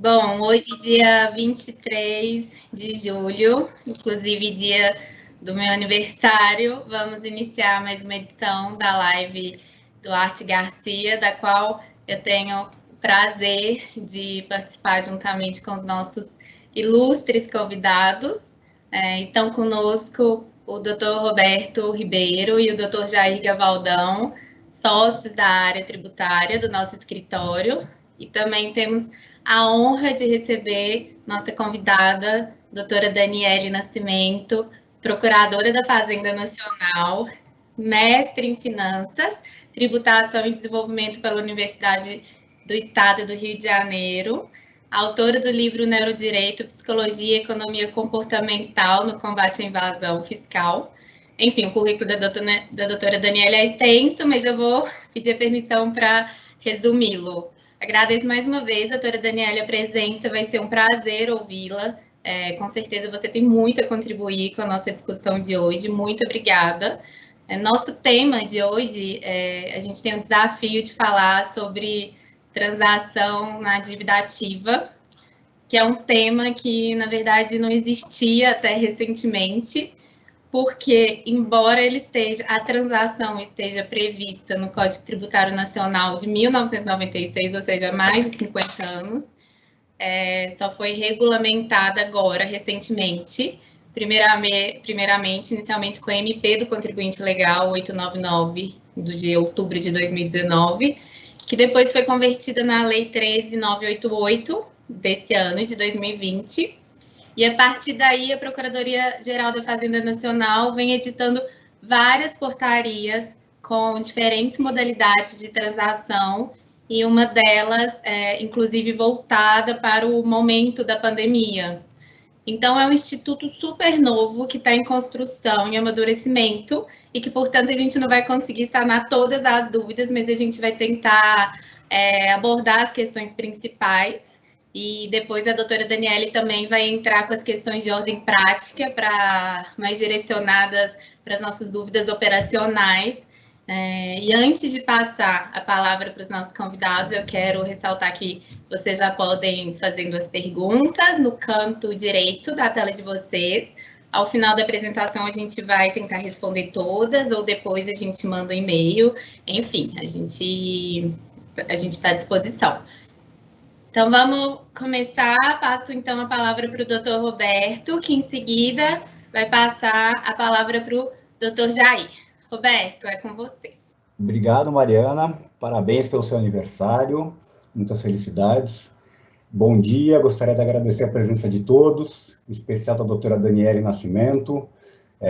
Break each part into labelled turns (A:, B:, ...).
A: Bom, hoje, dia 23 de julho, inclusive dia do meu aniversário, vamos iniciar mais uma edição da live do Arte Garcia, da qual eu tenho o prazer de participar juntamente com os nossos ilustres convidados. Estão conosco o Dr. Roberto Ribeiro e o Dr. Jair Gavaldão, sócios da área tributária do nosso escritório, e também temos a honra de receber nossa convidada, doutora Daniele Nascimento, procuradora da Fazenda Nacional, mestre em Finanças, Tributação e Desenvolvimento pela Universidade do Estado do Rio de Janeiro, autora do livro Neurodireito, Psicologia e Economia Comportamental no Combate à Evasão Fiscal. Enfim, o currículo da doutora Daniele é extenso, mas eu vou pedir a permissão para resumi-lo. Agradeço mais uma vez, doutora Daniele, a presença, vai ser um prazer ouvi-la. Com certeza você tem muito a contribuir com a nossa discussão de hoje. Muito obrigada. Nosso tema de hoje, a gente tem o desafio de falar sobre transação na dívida ativa, que é um tema que, na verdade, não existia até recentemente, porque, embora a transação esteja prevista no Código Tributário Nacional de 1996, ou seja, há mais de 50 anos, só foi regulamentada agora, recentemente, primeiramente, inicialmente com a MP do Contribuinte Legal 899, de outubro de 2019, que depois foi convertida na Lei 13.988, desse ano, de 2020, e a partir daí a Procuradoria-Geral da Fazenda Nacional vem editando várias portarias com diferentes modalidades de transação, e uma delas, inclusive, voltada para o momento da pandemia. Então, é um instituto super novo que está em construção, em amadurecimento, e que, portanto, a gente não vai conseguir sanar todas as dúvidas, mas a gente vai tentar abordar as questões principais. E depois a doutora Daniele também vai entrar com as questões de ordem prática, mais direcionadas para as nossas dúvidas operacionais. E antes de passar a palavra para os nossos convidados, eu quero ressaltar que vocês já podem ir fazendo as perguntas no canto direito da tela de vocês. Ao final da apresentação, a gente vai tentar responder todas, ou depois a gente manda um e-mail. Enfim, a gente está à disposição. Então, vamos começar. Passo, então, a palavra para o doutor Roberto, que, em seguida, vai passar a palavra para o doutor Jair. Roberto, é com você.
B: Obrigado, Mariana. Parabéns pelo seu aniversário. Muitas felicidades. Bom dia. Gostaria de agradecer a presença de todos, em especial da doutora Daniele Nascimento,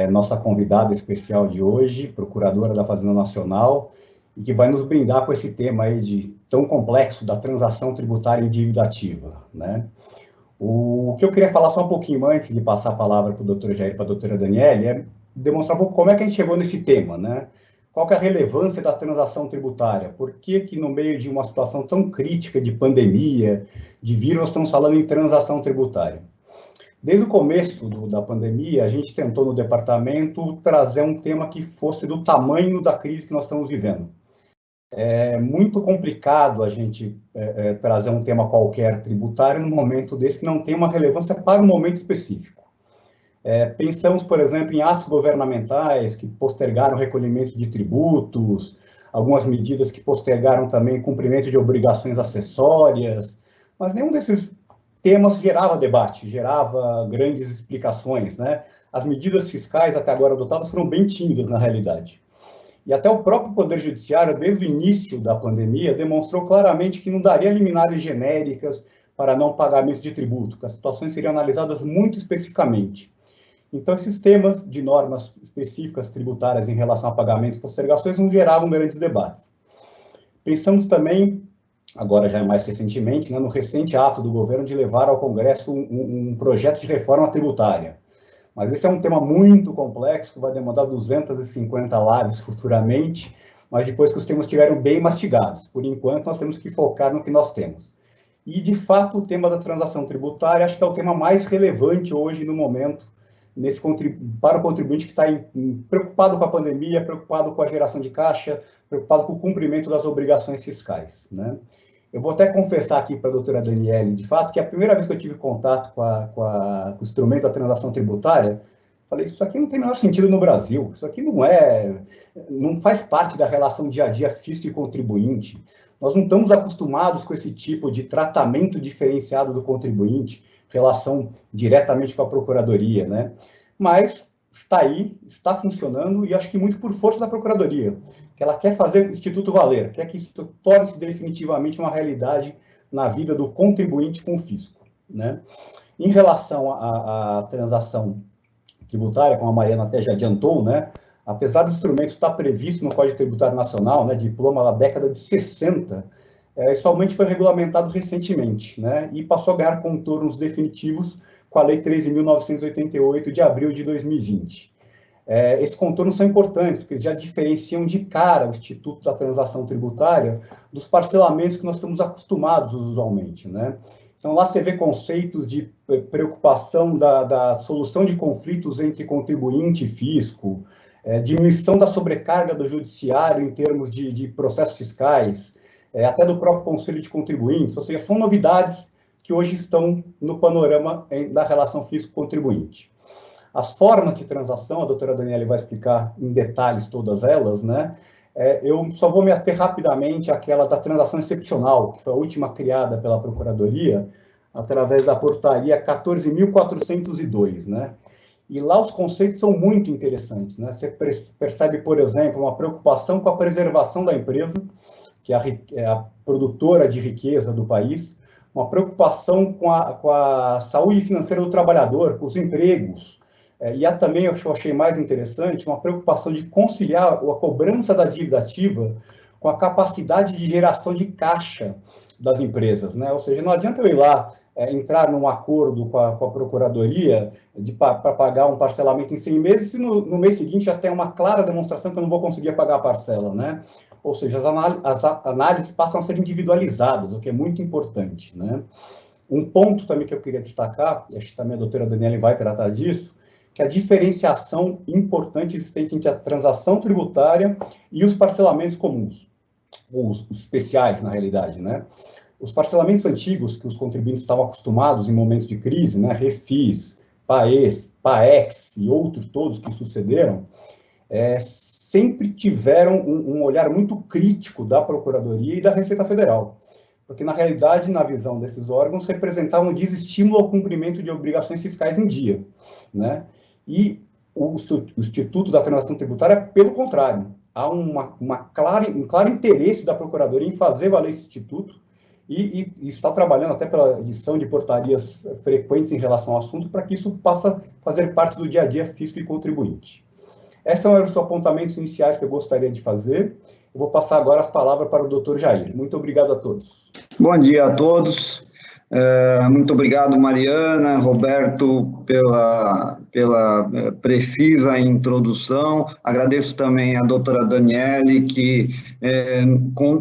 B: nossa convidada especial de hoje, procuradora da Fazenda Nacional, e que vai nos brindar com esse tema aí tão complexo da transação tributária em dívida ativa, né? O que eu queria falar só um pouquinho antes de passar a palavra para o doutor Jair e para a doutora Daniele é demonstrar um pouco como é que a gente chegou nesse tema, né? Qual que é a relevância da transação tributária? Por que no meio de uma situação tão crítica de pandemia, de vírus, nós estamos falando em transação tributária? Desde o começo da pandemia, a gente tentou no departamento trazer um tema que fosse do tamanho da crise que nós estamos vivendo. É muito complicado a gente trazer um tema qualquer tributário num momento desse que não tem uma relevância para um momento específico. Pensamos, por exemplo, em atos governamentais que postergaram o recolhimento de tributos, algumas medidas que postergaram também o cumprimento de obrigações acessórias, mas nenhum desses temas gerava debate, gerava grandes explicações, né? As medidas fiscais até agora adotadas foram bem tímidas na realidade. E até o próprio Poder Judiciário, desde o início da pandemia, demonstrou claramente que não daria liminares genéricas para não pagamento de tributo, que as situações seriam analisadas muito especificamente. Então, esses temas de normas específicas tributárias em relação a pagamentos e postergações não geravam grandes debates. Pensamos também, agora já mais recentemente, no recente ato do governo de levar ao Congresso um projeto de reforma tributária. Mas esse é um tema muito complexo, que vai demandar 250 lives futuramente, mas depois que os temas estiveram bem mastigados. Por enquanto, nós temos que focar no que nós temos. E, de fato, o tema da transação tributária, acho que é o tema mais relevante hoje, no momento, para o contribuinte que está preocupado com a pandemia, preocupado com a geração de caixa, preocupado com o cumprimento das obrigações fiscais, né? Eu vou até confessar aqui para a doutora Daniele, de fato, que a primeira vez que eu tive contato com o instrumento da transação tributária, falei, isso aqui não tem o menor sentido no Brasil, isso aqui não faz parte da relação dia a dia fisco e contribuinte. Nós não estamos acostumados com esse tipo de tratamento diferenciado do contribuinte, relação diretamente com a Procuradoria, né? Mas está aí, está funcionando, e acho que muito por força da Procuradoria, que ela quer fazer o Instituto valer, quer que isso torne-se definitivamente uma realidade na vida do contribuinte com o fisco, né? Em relação à transação tributária, como a Mariana até já adiantou, né? Apesar do instrumento estar previsto no Código Tributário Nacional, né, diploma da década de 60, somente foi regulamentado recentemente, né, e passou a ganhar contornos definitivos com a Lei 13.988, de abril de 2020. Esses contornos são importantes, porque eles já diferenciam de cara o Instituto da Transação Tributária dos parcelamentos que nós estamos acostumados usualmente, né. Então, lá você vê conceitos de preocupação da solução de conflitos entre contribuinte e fisco, diminuição da sobrecarga do judiciário em termos de processos fiscais, até do próprio Conselho de Contribuintes, ou seja, são novidades que hoje estão no panorama da relação fisco-contribuinte. As formas de transação, a doutora Daniele vai explicar em detalhes todas elas, né? Eu só vou me ater rapidamente àquela da transação excepcional, que foi a última criada pela Procuradoria, através da portaria 14.402, né? E lá os conceitos são muito interessantes, né? Você percebe, por exemplo, uma preocupação com a preservação da empresa, que é a produtora de riqueza do país, uma preocupação com a saúde financeira do trabalhador, com os empregos, e há também, eu achei mais interessante, uma preocupação de conciliar a cobrança da dívida ativa com a capacidade de geração de caixa das empresas, né? Ou seja, não adianta eu ir lá entrar num acordo com a Procuradoria para pagar um parcelamento em 100 meses, se no mês seguinte já tem uma clara demonstração que eu não vou conseguir pagar a parcela, né? Ou seja, as análises passam a ser individualizadas, o que é muito importante, né? Um ponto também que eu queria destacar, e acho que também a doutora Daniele vai tratar disso, que é a diferenciação importante existente entre a transação tributária e os parcelamentos comuns, os especiais, na realidade, né? Os parcelamentos antigos, que os contribuintes estavam acostumados em momentos de crise, né, Refis, PAES, PAEX e outros todos que sucederam, sempre tiveram um olhar muito crítico da Procuradoria e da Receita Federal, porque, na realidade, na visão desses órgãos, representavam um desestímulo ao cumprimento de obrigações fiscais em dia, né? E o Instituto da Transação Tributária, pelo contrário, há um claro interesse da Procuradoria em fazer valer esse instituto e está trabalhando até pela edição de portarias frequentes em relação ao assunto para que isso possa fazer parte do dia a dia fisco e contribuinte. Esses eram os apontamentos iniciais que eu gostaria de fazer. Eu vou passar agora as palavras para o Dr. Jair. Muito obrigado a todos.
C: Bom dia a todos. Muito obrigado, Mariana, Roberto, pela precisa introdução. Agradeço também a doutora Daniele, que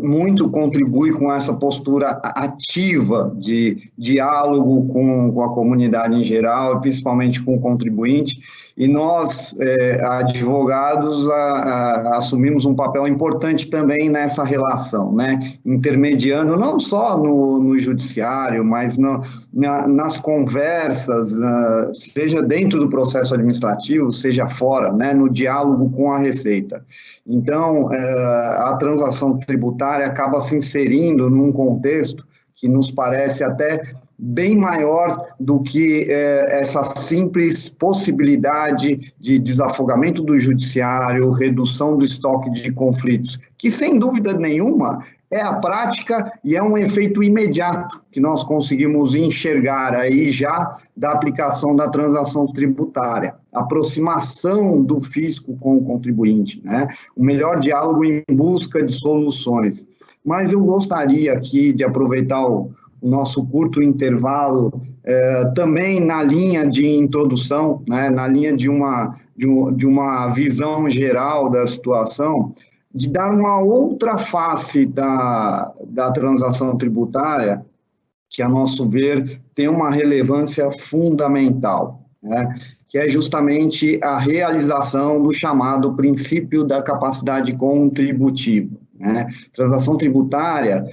C: muito contribui com essa postura ativa de diálogo com a comunidade em geral, principalmente com o contribuinte. E nós, advogados, assumimos um papel importante também nessa relação, né? Intermediando não só no judiciário, mas nas conversas, seja dentro do processo administrativo, seja fora, né? No diálogo com a Receita. Então, a transação tributária acaba se inserindo num contexto que nos parece até bem maior do que essa simples possibilidade de desafogamento do judiciário, redução do estoque de conflitos, que sem dúvida nenhuma é a prática e é um efeito imediato que nós conseguimos enxergar aí já da aplicação da transação tributária, aproximação do fisco com o contribuinte, né? O melhor diálogo em busca de soluções. Mas eu gostaria aqui de aproveitar o nosso curto intervalo, também na linha de introdução, né, na linha de uma visão geral da situação, de dar uma outra face da transação tributária, que, a nosso ver, tem uma relevância fundamental, né, que é justamente a realização do chamado princípio da capacidade contributiva. né? Transação tributária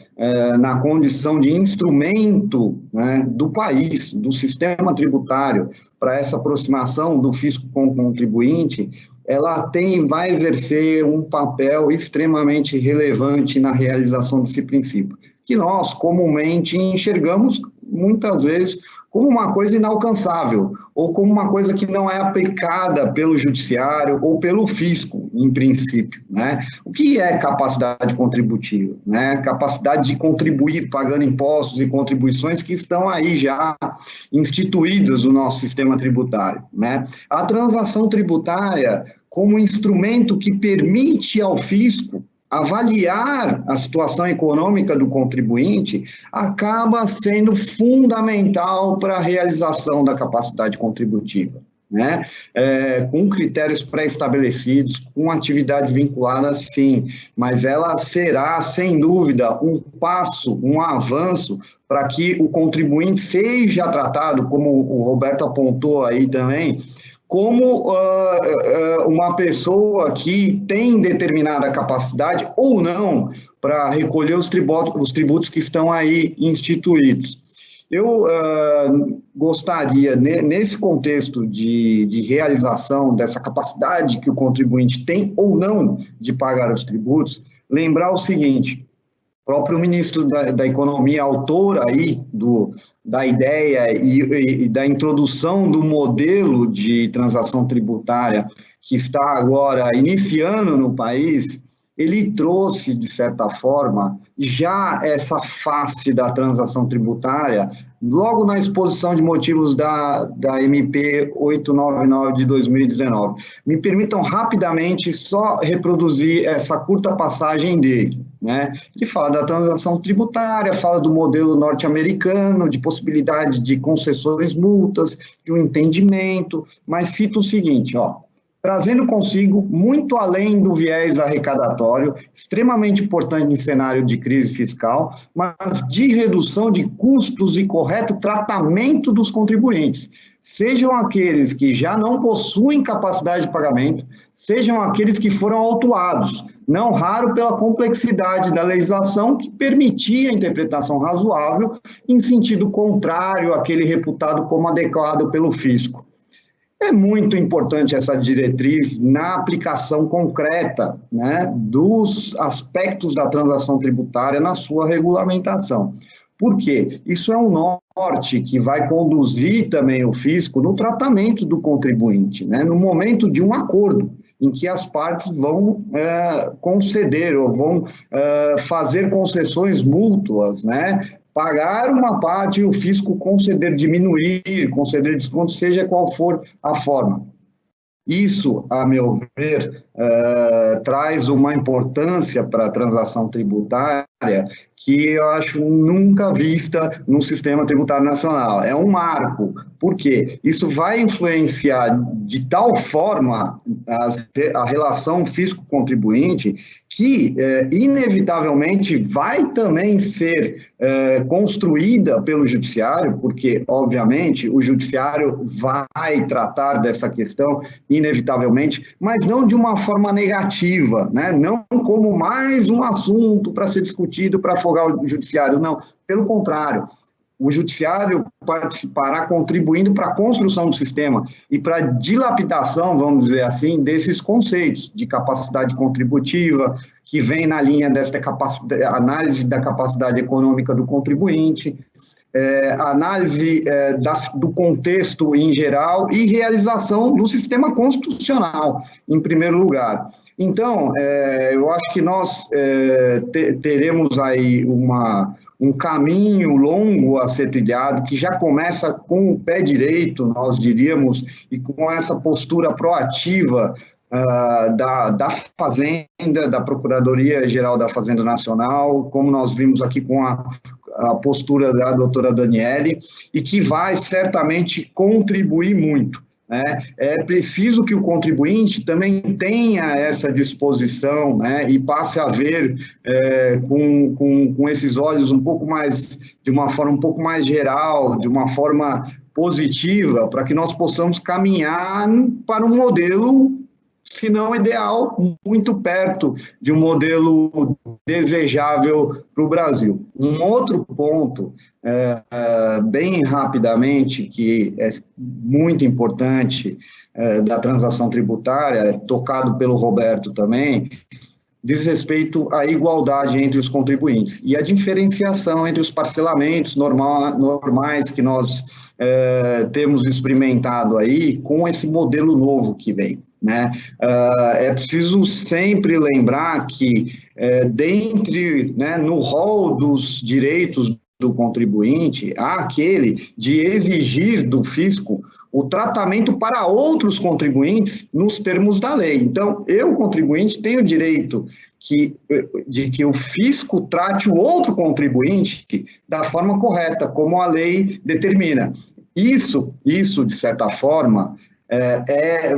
C: na condição de instrumento, né, do país, do sistema tributário, para essa aproximação do fisco com o contribuinte, ela vai exercer um papel extremamente relevante na realização desse princípio, que nós comumente enxergamos, muitas vezes, como uma coisa inalcançável, ou como uma coisa que não é aplicada pelo judiciário ou pelo fisco, em princípio, né? O que é capacidade contributiva, né? Capacidade de contribuir pagando impostos e contribuições que estão aí já instituídas no nosso sistema tributário, né? A transação tributária como instrumento que permite ao fisco avaliar a situação econômica do contribuinte acaba sendo fundamental para a realização da capacidade contributiva, né? Com critérios pré-estabelecidos, com atividade vinculada, sim, mas ela será, sem dúvida, um passo, um avanço para que o contribuinte seja tratado, como o Roberto apontou aí também, como uma pessoa que tem determinada capacidade ou não para recolher os tributos que estão aí instituídos. Eu gostaria, nesse contexto de realização dessa capacidade que o contribuinte tem ou não de pagar os tributos, lembrar o seguinte: o próprio ministro da Economia, autor aí da ideia e da introdução do modelo de transação tributária que está agora iniciando no país, ele trouxe, de certa forma, já essa face da transação tributária, logo na exposição de motivos da MP 899 de 2019. Me permitam rapidamente só reproduzir essa curta passagem dele, né? Ele fala da transação tributária, fala do modelo norte-americano, de possibilidade de concessões, multas, de um entendimento, mas cita o seguinte, trazendo consigo, muito além do viés arrecadatório, extremamente importante em cenário de crise fiscal, mas de redução de custos e correto tratamento dos contribuintes, sejam aqueles que já não possuem capacidade de pagamento, sejam aqueles que foram autuados, não raro pela complexidade da legislação que permitia a interpretação razoável em sentido contrário àquele reputado como adequado pelo fisco. É muito importante essa diretriz na aplicação concreta, né, dos aspectos da transação tributária na sua regulamentação. Por quê? Isso é um norte que vai conduzir também o fisco no tratamento do contribuinte, né, no momento de um acordo, em que as partes vão conceder ou vão fazer concessões mútuas, né, pagar uma parte e o fisco conceder, diminuir, conceder desconto, seja qual for a forma. Isso, a meu ver, traz uma importância para a transação tributária que eu acho nunca vista no sistema tributário nacional. É um marco. Por quê? Isso vai influenciar de tal forma a relação fisco-contribuinte que, inevitavelmente, vai também ser construída pelo judiciário, porque, obviamente, o judiciário vai tratar dessa questão, inevitavelmente, mas não de uma forma negativa, né? Não como mais um assunto para ser discutido, para afogar o judiciário, não. Pelo contrário, o judiciário participará contribuindo para a construção do sistema e para a dilapidação, vamos dizer assim, desses conceitos de capacidade contributiva, que vem na linha desta análise da capacidade econômica do contribuinte, análise do contexto em geral e realização do sistema constitucional, em primeiro lugar. Então, eu acho que nós teremos aí um caminho longo a ser trilhado, que já começa com o pé direito, nós diríamos, e com essa postura proativa da Fazenda, da Procuradoria-Geral da Fazenda Nacional, como nós vimos aqui com a postura da doutora Daniele, e que vai certamente contribuir muito, né? É preciso que o contribuinte também tenha essa disposição, né, e passe a ver com esses olhos um pouco mais, de uma forma um pouco mais geral, de uma forma positiva, para que nós possamos caminhar para um modelo se não ideal, muito perto de um modelo desejável para o Brasil. Um outro ponto, bem rapidamente, que é muito importante da transação tributária, tocado pelo Roberto também, diz respeito à igualdade entre os contribuintes e a diferenciação entre os parcelamentos normais que nós temos experimentado aí com esse modelo novo que vem, né? É preciso sempre lembrar que né, no rol dos direitos do contribuinte, há aquele de exigir do fisco o tratamento para outros contribuintes nos termos da lei. Então, eu, contribuinte, tenho o direito de que o fisco trate o outro contribuinte da forma correta, como a lei determina. Isso de certa forma,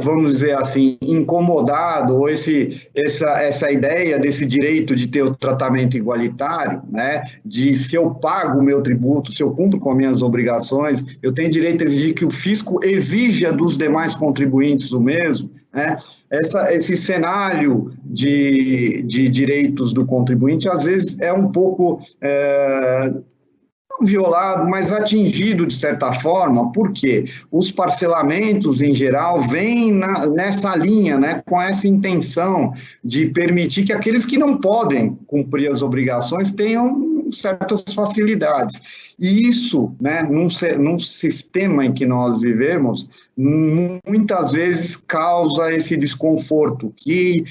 C: vamos dizer assim, incomodado, ou essa ideia desse direito de ter o tratamento igualitário, né, de se eu pago o meu tributo, se eu cumpro com as minhas obrigações, eu tenho direito a exigir que o fisco exija dos demais contribuintes o mesmo, né? Esse cenário de direitos do contribuinte, às vezes, é um pouco violado, mas atingido de certa forma, porque os parcelamentos em geral vêm nessa linha, né, com essa intenção de permitir que aqueles que não podem cumprir as obrigações tenham certas facilidades. E isso, né, num sistema em que nós vivemos, muitas vezes causa esse desconforto, que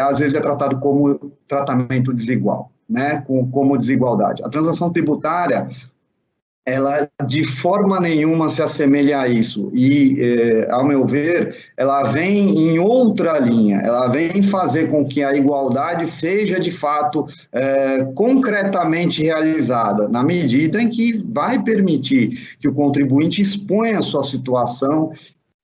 C: às vezes é tratado como tratamento desigual, né, como desigualdade. A transação tributária, ela de forma nenhuma se assemelha a isso, e, ao meu ver, ela vem em outra linha, ela vem fazer com que a igualdade seja, de fato, concretamente realizada, na medida em que vai permitir que o contribuinte exponha a sua situação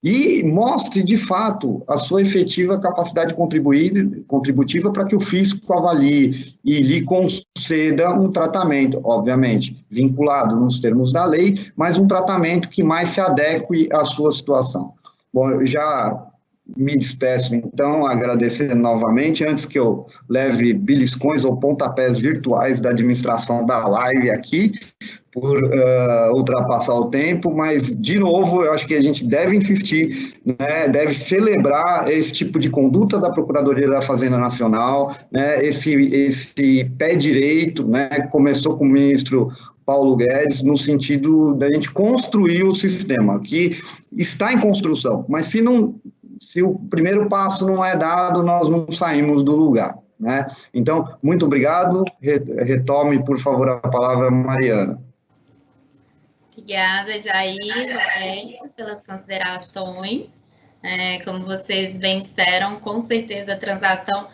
C: e mostre, de fato, a sua efetiva capacidade contributiva para que o fisco avalie e lhe conceda um tratamento, obviamente, vinculado nos termos da lei, mas um tratamento que mais se adeque à sua situação. Bom, eu já me despeço, então, agradecendo novamente, antes que eu leve beliscões ou pontapés virtuais da administração da live aqui, por ultrapassar o tempo, mas, de novo, eu acho que a gente deve insistir, né, deve celebrar esse tipo de conduta da Procuradoria da Fazenda Nacional, né, esse pé direito, né, começou com o ministro Paulo Guedes, no sentido da gente construir o sistema, que está em construção, mas se o primeiro passo não é dado, nós não saímos do lugar, né? Então, muito obrigado, retome, por favor, a palavra, Mariana.
A: Obrigada, Jair, Roberto, pelas considerações. Como vocês bem disseram, com certeza a transação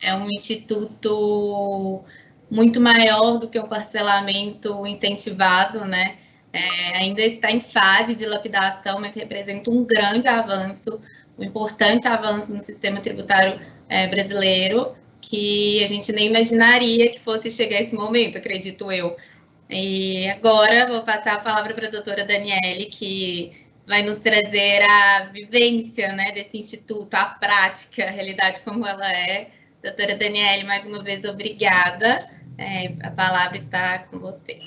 A: é um instituto muito maior do que o parcelamento incentivado, né? Ainda está em fase de lapidação, mas representa um grande avanço, um importante avanço no sistema tributário brasileiro, que a gente nem imaginaria que fosse chegar esse momento, acredito eu. E agora vou passar a palavra para a doutora Daniele, que vai nos trazer a vivência, né, desse instituto, a prática, a realidade como ela é. Doutora Daniele, mais uma vez, obrigada. A palavra está com você.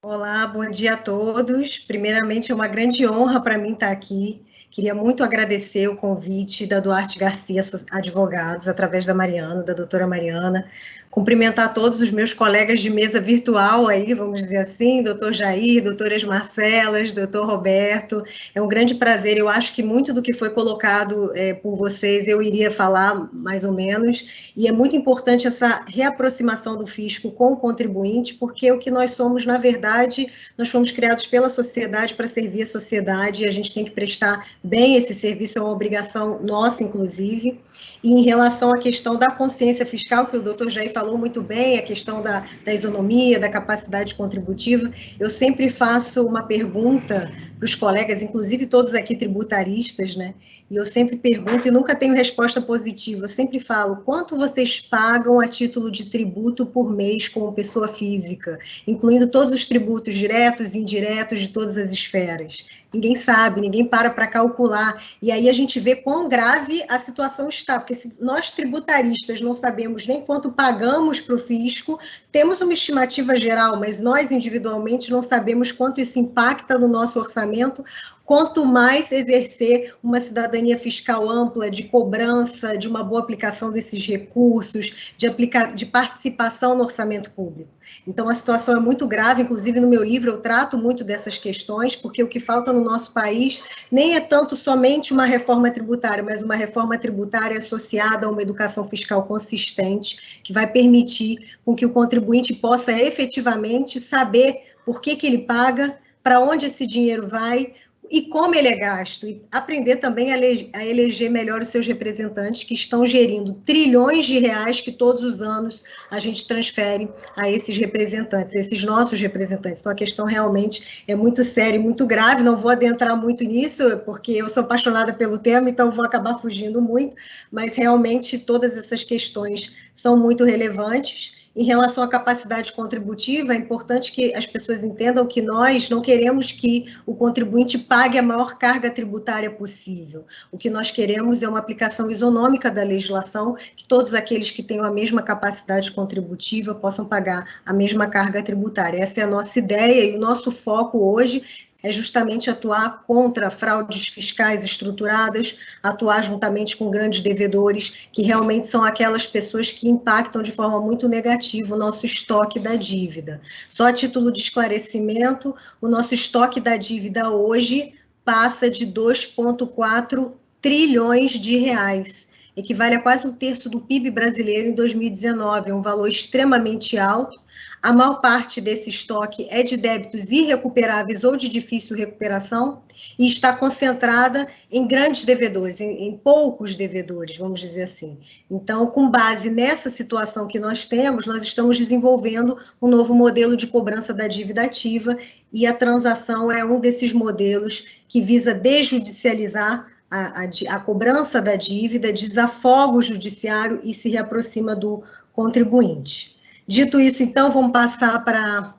D: Olá, bom dia a todos. Primeiramente, é uma grande honra para mim estar aqui. Queria muito agradecer o convite da Duarte Garcia Advogados, através da Mariana, da doutora Mariana, cumprimentar todos os meus colegas de mesa virtual aí, vamos dizer assim, doutor Jair, doutoras Marcelas, doutor Roberto, é um grande prazer, eu acho que muito do que foi colocado por vocês eu iria falar mais ou menos, e é muito importante essa reaproximação do fisco com o contribuinte, porque o que nós somos, na verdade, nós fomos criados pela sociedade para servir a sociedade, e a gente tem que prestar bem esse serviço, é uma obrigação nossa, inclusive, e em relação à questão da consciência fiscal, que o doutor Jair falou muito bem, a questão da isonomia, da capacidade contributiva, eu sempre faço uma pergunta os colegas, inclusive todos aqui tributaristas, né? E eu sempre pergunto e nunca tenho resposta positiva. Eu sempre falo, quanto vocês pagam a título de tributo por mês como pessoa física, incluindo todos os tributos diretos e indiretos de todas as esferas? Ninguém sabe, ninguém para calcular. E aí a gente vê quão grave a situação está, porque se nós tributaristas não sabemos nem quanto pagamos para o fisco, temos uma estimativa geral, mas nós individualmente não sabemos quanto isso impacta no nosso orçamento, quanto mais exercer uma cidadania fiscal ampla, de cobrança, de uma boa aplicação desses recursos, de participação no orçamento público. Então, a situação é muito grave, inclusive no meu livro eu trato muito dessas questões, porque o que falta no nosso país nem é tanto somente uma reforma tributária, mas uma reforma tributária associada a uma educação fiscal consistente, que vai permitir com que o contribuinte possa efetivamente saber por que ele paga, para onde esse dinheiro vai, e como ele é gasto, e aprender também a eleger melhor os seus representantes, que estão gerindo trilhões de reais que todos os anos a gente transfere a esses representantes, a esses nossos representantes. Então, a questão realmente é muito séria e muito grave, não vou adentrar muito nisso, porque eu sou apaixonada pelo tema, então vou acabar fugindo muito, mas realmente todas essas questões são muito relevantes. Em relação à capacidade contributiva, é importante que as pessoas entendam que nós não queremos que o contribuinte pague a maior carga tributária possível. O que nós queremos é uma aplicação isonômica da legislação, que todos aqueles que tenham a mesma capacidade contributiva possam pagar a mesma carga tributária. Essa é a nossa ideia e o nosso foco hoje é justamente atuar contra fraudes fiscais estruturadas, atuar juntamente com grandes devedores, que realmente são aquelas pessoas que impactam de forma muito negativa o nosso estoque da dívida. Só a título de esclarecimento, o nosso estoque da dívida hoje passa de 2,4 trilhões de reais, equivale a quase 1/3 do PIB brasileiro em 2019, é um valor extremamente alto. A maior parte desse estoque é de débitos irrecuperáveis ou de difícil recuperação e está concentrada em grandes devedores, em poucos devedores, vamos dizer assim. Então, com base nessa situação que nós temos, nós estamos desenvolvendo um novo modelo de cobrança da dívida ativa e a transação é um desses modelos que visa desjudicializar a cobrança da dívida, desafoga o judiciário e se reaproxima do contribuinte. Dito isso, então, vamos passar para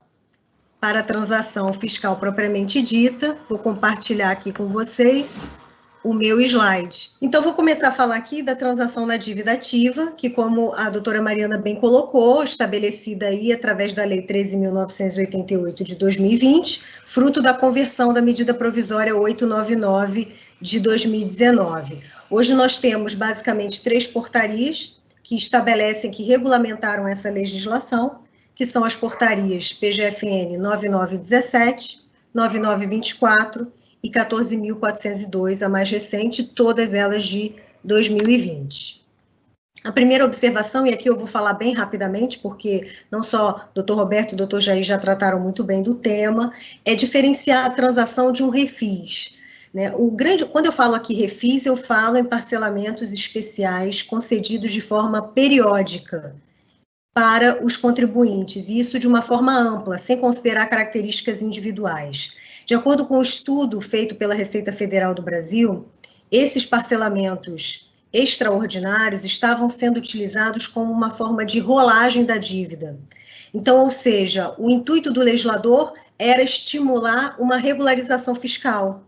D: a transação fiscal propriamente dita. Vou compartilhar aqui com vocês o meu slide. Então, vou começar a falar aqui da transação na dívida ativa, que, como a doutora Mariana bem colocou, estabelecida aí através da Lei 13.988 de 2020, fruto da conversão da medida provisória 899 de 2019. Hoje nós temos, basicamente, 3 portarias que estabelecem, que regulamentaram essa legislação, que são as portarias PGFN 9917, 9924 e 14.402, a mais recente, todas elas de 2020. A primeira observação, e aqui eu vou falar bem rapidamente, porque não só o Dr. Roberto e o Dr. Jair já trataram muito bem do tema, é diferenciar a transação de um refis. Quando eu falo aqui refis, eu falo em parcelamentos especiais concedidos de forma periódica para os contribuintes, e isso de uma forma ampla, sem considerar características individuais. De acordo com o estudo feito pela Receita Federal do Brasil, esses parcelamentos extraordinários estavam sendo utilizados como uma forma de rolagem da dívida. Então, ou seja, o intuito do legislador era estimular uma regularização fiscal.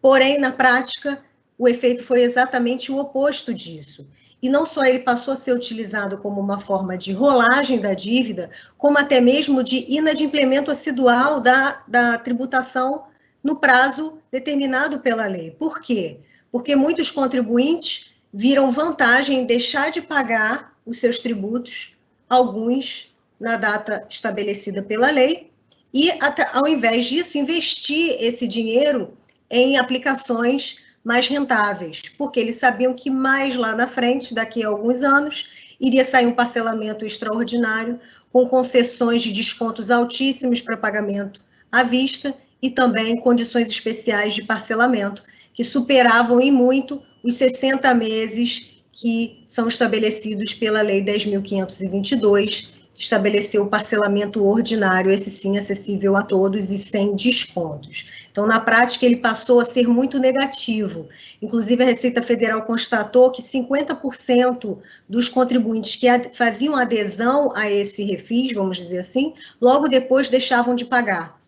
D: Porém, na prática, o efeito foi exatamente o oposto disso. E não só ele passou a ser utilizado como uma forma de rolagem da dívida, como até mesmo de inadimplemento assidual da tributação no prazo determinado pela lei. Por quê? Porque muitos contribuintes viram vantagem em deixar de pagar os seus tributos, alguns na data estabelecida pela lei, e, ao invés disso, investir esse dinheiro em aplicações mais rentáveis, porque eles sabiam que mais lá na frente, daqui a alguns anos, iria sair um parcelamento extraordinário com concessões de descontos altíssimos para pagamento à vista e também condições especiais de parcelamento, que superavam em muito os 60 meses que são estabelecidos pela Lei 10.522, que estabeleceu o parcelamento ordinário, esse sim acessível a todos e sem descontos. Então, na prática, ele passou a ser muito negativo. Inclusive, a Receita Federal constatou que 50% dos contribuintes que faziam adesão a esse refis, vamos dizer assim, logo depois deixavam de pagar,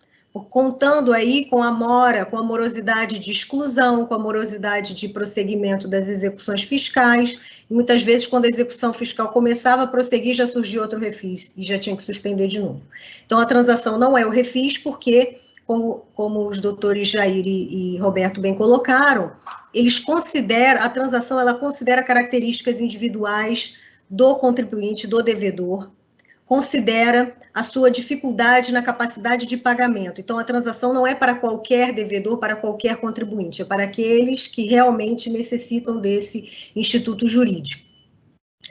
D: contando aí com a mora, com a morosidade de exclusão, com a morosidade de prosseguimento das execuções fiscais. E muitas vezes, quando a execução fiscal começava a prosseguir, já surgia outro refis e já tinha que suspender de novo. Então, a transação não é o refis, porque, como os doutores Jair e Roberto bem colocaram, eles consideram, a transação ela considera características individuais do contribuinte, do devedor, considera a sua dificuldade na capacidade de pagamento. Então, a transação não é para qualquer devedor, para qualquer contribuinte, é para aqueles que realmente necessitam desse instituto jurídico.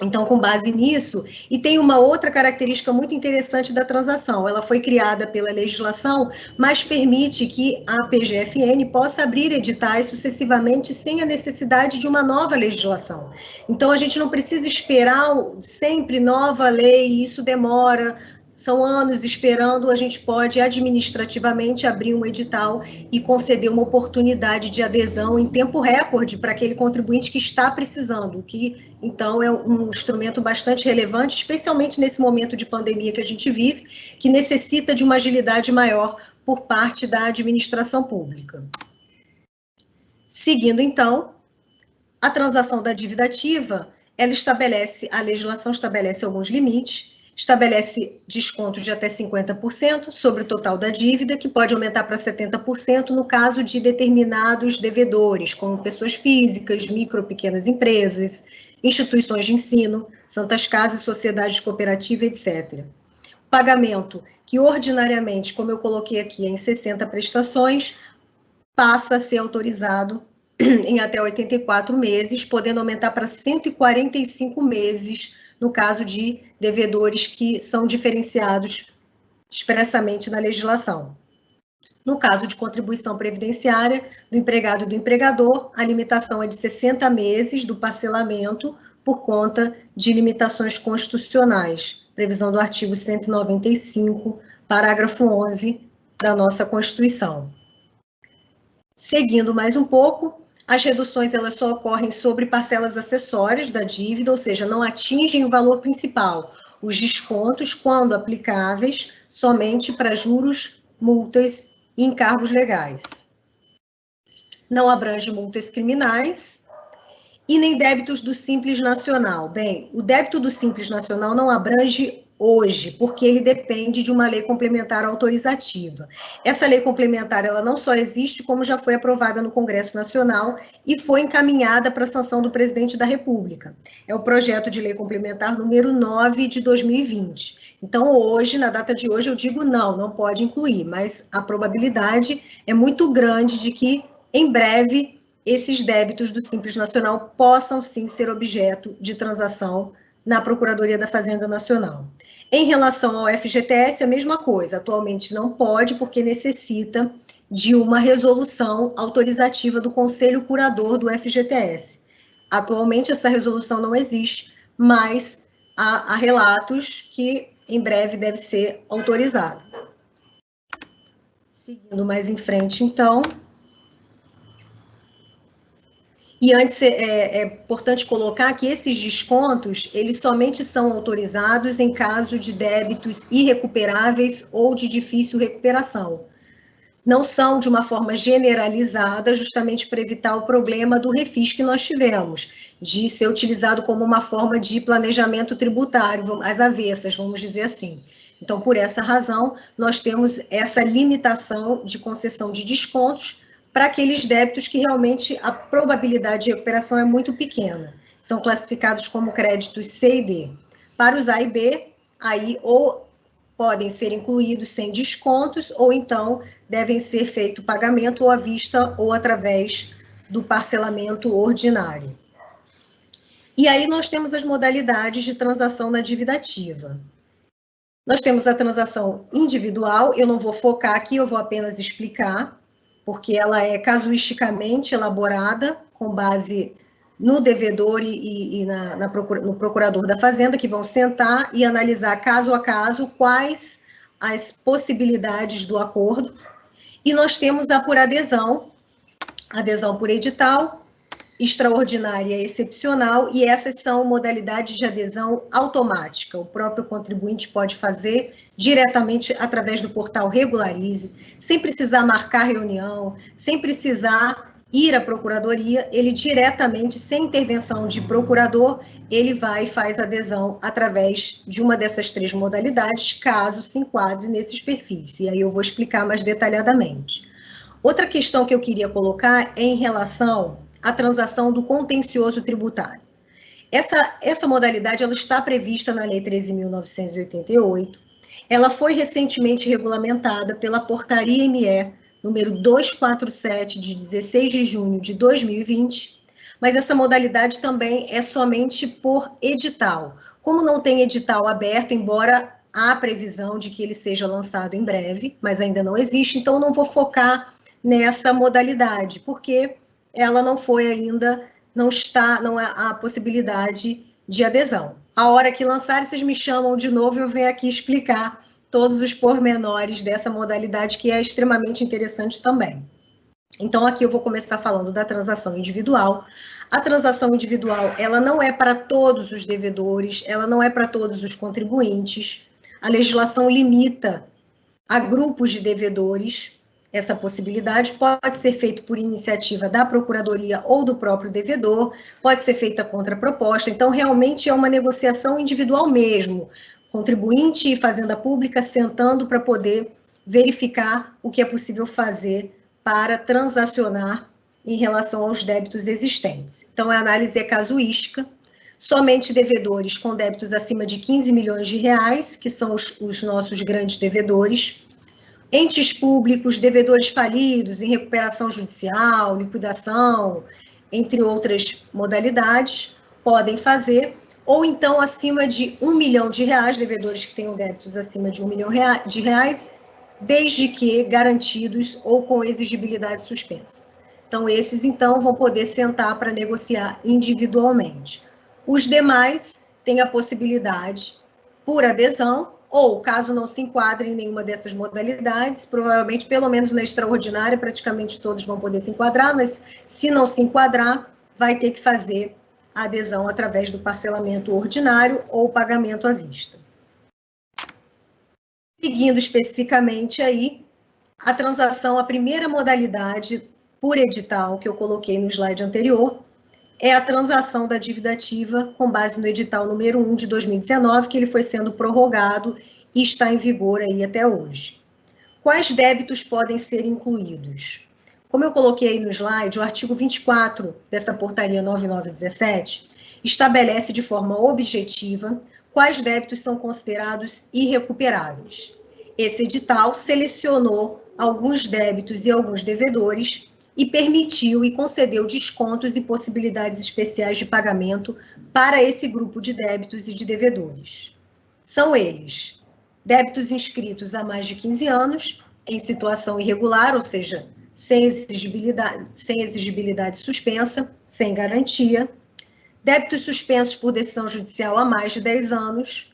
D: Então, com base nisso, e tem uma outra característica muito interessante da transação, ela foi criada pela legislação, mas permite que a PGFN possa abrir editais sucessivamente sem a necessidade de uma nova legislação. Então, a gente não precisa esperar sempre nova lei, e isso demora, são anos esperando, a gente pode administrativamente abrir um edital e conceder uma oportunidade de adesão em tempo recorde para aquele contribuinte que está precisando, o que, então, é um instrumento bastante relevante, especialmente nesse momento de pandemia que a gente vive, que necessita de uma agilidade maior por parte da administração pública. Seguindo, então, a transação da dívida ativa, a legislação estabelece alguns limites, estabelece descontos de até 50% sobre o total da dívida, que pode aumentar para 70% no caso de determinados devedores, como pessoas físicas, micro, pequenas empresas, instituições de ensino, santas casas, sociedades cooperativas, etc. O pagamento, que ordinariamente, como eu coloquei aqui, é em 60 prestações, passa a ser autorizado em até 84 meses, podendo aumentar para 145 meses, no caso de devedores que são diferenciados expressamente na legislação. No caso de contribuição previdenciária do empregado e do empregador, a limitação é de 60 meses do parcelamento por conta de limitações constitucionais, previsão do artigo 195, parágrafo 11 da nossa Constituição. Seguindo mais um pouco, as reduções elas só ocorrem sobre parcelas acessórias da dívida, ou seja, não atingem o valor principal. Os descontos, quando aplicáveis, somente para juros, multas e encargos legais. Não abrange multas criminais e nem débitos do Simples Nacional. Bem, o débito do Simples Nacional não abrange hoje, porque ele depende de uma lei complementar autorizativa. Essa lei complementar, ela não só existe, como já foi aprovada no Congresso Nacional e foi encaminhada para a sanção do Presidente da República. É o projeto de lei complementar número 9 de 2020. Então, hoje, na data de hoje, eu digo não pode incluir, mas a probabilidade é muito grande de que, em breve, esses débitos do Simples Nacional possam, sim, ser objeto de transação na Procuradoria da Fazenda Nacional. Em relação ao FGTS, a mesma coisa. Atualmente não pode, porque necessita de uma resolução autorizativa do Conselho Curador do FGTS. Atualmente essa resolução não existe, mas há relatos que em breve deve ser autorizada. Seguindo mais em frente, então. E antes é importante colocar que esses descontos, eles somente são autorizados em caso de débitos irrecuperáveis ou de difícil recuperação. Não são de uma forma generalizada, justamente para evitar o problema do refis que nós tivemos, de ser utilizado como uma forma de planejamento tributário, às avessas, vamos dizer assim. Então, por essa razão, nós temos essa limitação de concessão de descontos para aqueles débitos que realmente a probabilidade de recuperação é muito pequena. São classificados como créditos C e D. Para os A e B, aí ou podem ser incluídos sem descontos, ou então devem ser feito pagamento ou à vista ou através do parcelamento ordinário. E aí nós temos as modalidades de transação na dívida ativa. Nós temos a transação individual, eu não vou focar aqui, eu vou apenas explicar, porque ela é casuisticamente elaborada com base no devedor e no procurador da Fazenda, que vão sentar e analisar caso a caso quais as possibilidades do acordo. E nós temos a por adesão por edital, extraordinária e excepcional, e essas são modalidades de adesão automática. O próprio contribuinte pode fazer diretamente através do portal Regularize, sem precisar marcar reunião, sem precisar ir à procuradoria, ele diretamente, sem intervenção de procurador, ele vai e faz adesão através de uma dessas 3 modalidades, caso se enquadre nesses perfis. E aí eu vou explicar mais detalhadamente. Outra questão que eu queria colocar é em relação à transação do contencioso tributário. Essa modalidade ela está prevista na Lei 13.988, ela foi recentemente regulamentada pela Portaria ME número 247, de 16 de junho de 2020, mas essa modalidade também é somente por edital. Como não tem edital aberto, embora há previsão de que ele seja lançado em breve, mas ainda não existe, então não vou focar nessa modalidade, porque ela não foi ainda, não há possibilidade de adesão. A hora que lançar, vocês me chamam de novo e eu venho aqui explicar todos os pormenores dessa modalidade, que é extremamente interessante também. Então, aqui eu vou começar falando da transação individual. A transação individual, ela não é para todos os devedores, ela não é para todos os contribuintes. A legislação limita a grupos de devedores. Essa possibilidade pode ser feita por iniciativa da Procuradoria ou do próprio devedor, pode ser feita contra proposta. Então, realmente é uma negociação individual mesmo. Contribuinte e Fazenda Pública sentando para poder verificar o que é possível fazer para transacionar em relação aos débitos existentes. Então, a análise é casuística, somente devedores com débitos acima de 15 milhões de reais, que são os nossos grandes devedores, entes públicos, devedores falidos em recuperação judicial, liquidação, entre outras modalidades, podem fazer, ou então acima de 1 milhão de reais, devedores que tenham débitos acima de 1 milhão de reais, desde que garantidos ou com exigibilidade suspensa. Então, esses, então, vão poder sentar para negociar individualmente. Os demais têm a possibilidade, por adesão, ou, caso não se enquadre em nenhuma dessas modalidades, provavelmente, pelo menos na extraordinária, praticamente todos vão poder se enquadrar, mas se não se enquadrar, vai ter que fazer a adesão através do parcelamento ordinário ou pagamento à vista. Seguindo especificamente aí, a transação, a primeira modalidade por edital que eu coloquei no slide anterior, é a transação da dívida ativa com base no edital número 1 de 2019, que ele foi sendo prorrogado e está em vigor aí até hoje. Quais débitos podem ser incluídos? Como eu coloquei aí no slide, o artigo 24 dessa portaria 9917 estabelece de forma objetiva quais débitos são considerados irrecuperáveis. Esse edital selecionou alguns débitos e alguns devedores e permitiu e concedeu descontos e possibilidades especiais de pagamento para esse grupo de débitos e de devedores. São eles: débitos inscritos há mais de 15 anos, em situação irregular, ou seja, sem exigibilidade suspensa, sem garantia, débitos suspensos por decisão judicial há mais de 10 anos,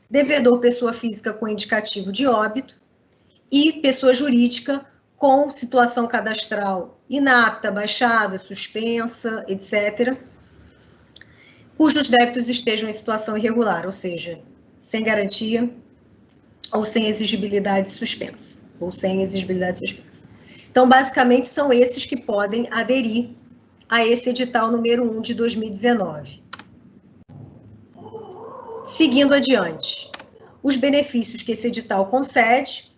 D: devedor pessoa física com indicativo de óbito e pessoa jurídica com situação cadastral inapta, baixada, suspensa, etc., cujos débitos estejam em situação irregular, ou seja, sem garantia ou sem exigibilidade suspensa, Então, basicamente, são esses que podem aderir a esse edital número 1 de 2019. Seguindo adiante, os benefícios que esse edital concede: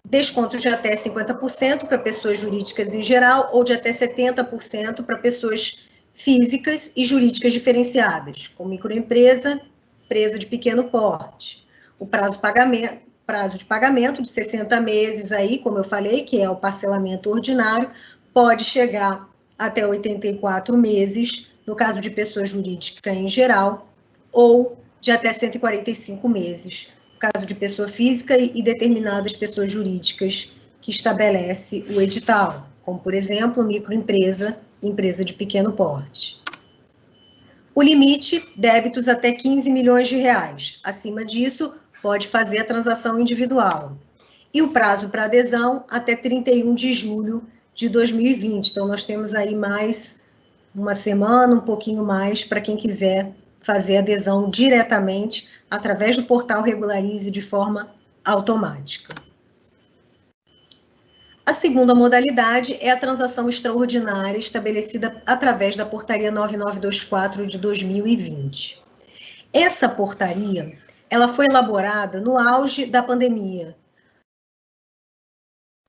D: descontos de até 50% para pessoas jurídicas em geral ou de até 70% para pessoas físicas e jurídicas diferenciadas, como microempresa, empresa de pequeno porte. O prazo de pagamento de 60 meses aí, como eu falei, que é o parcelamento ordinário, pode chegar até 84 meses, no caso de pessoa jurídica em geral, ou de até 145 meses, caso de pessoa física e determinadas pessoas jurídicas que estabelece o edital, como, por exemplo, microempresa, empresa de pequeno porte. O limite, débitos até 15 milhões de reais. Acima disso, pode fazer a transação individual. E o prazo para adesão até 31 de julho de 2020. Então, nós temos aí mais uma semana, um pouquinho mais, para quem quiser fazer adesão diretamente através do portal Regularize de forma automática. A segunda modalidade é a transação extraordinária estabelecida através da Portaria 9924 de 2020. Essa portaria, ela foi elaborada no auge da pandemia.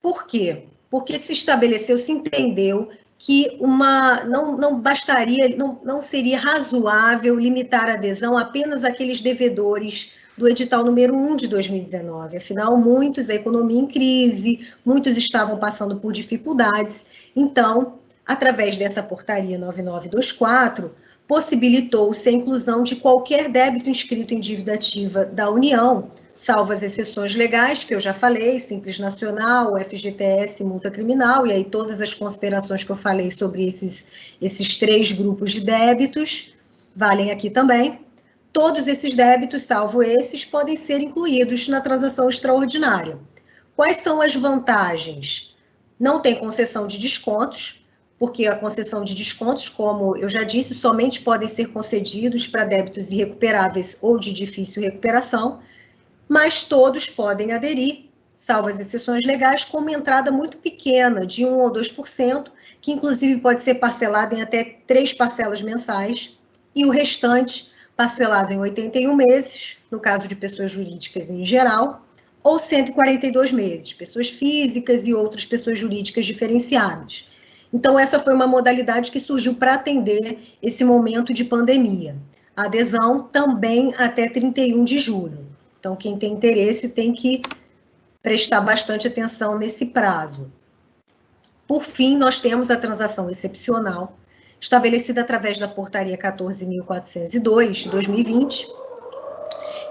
D: Por quê? Porque se estabeleceu, se entendeu que não bastaria, não seria razoável limitar a adesão apenas àqueles devedores do edital número 1 de 2019. Afinal, muitos, a economia em crise, muitos estavam passando por dificuldades. Então, através dessa portaria 9924, possibilitou-se a inclusão de qualquer débito inscrito em dívida ativa da União, salvo as exceções legais, que eu já falei, Simples Nacional, FGTS, multa criminal, e aí todas as considerações que eu falei sobre esses 3 grupos de débitos, valem aqui também. Todos esses débitos, salvo esses, podem ser incluídos na transação extraordinária. Quais são as vantagens? Não tem concessão de descontos, porque a concessão de descontos, como eu já disse, somente podem ser concedidos para débitos irrecuperáveis ou de difícil recuperação, mas todos podem aderir, salvo as exceções legais, com uma entrada muito pequena, de 1% ou 2%, que inclusive pode ser parcelada em até 3 parcelas mensais, e o restante parcelado em 81 meses, no caso de pessoas jurídicas em geral, ou 142 meses, pessoas físicas e outras pessoas jurídicas diferenciadas. Então, essa foi uma modalidade que surgiu para atender esse momento de pandemia. A adesão também até 31 de julho. Então, quem tem interesse tem que prestar bastante atenção nesse prazo. Por fim, nós temos a transação excepcional, estabelecida através da Portaria 14.402, de 2020,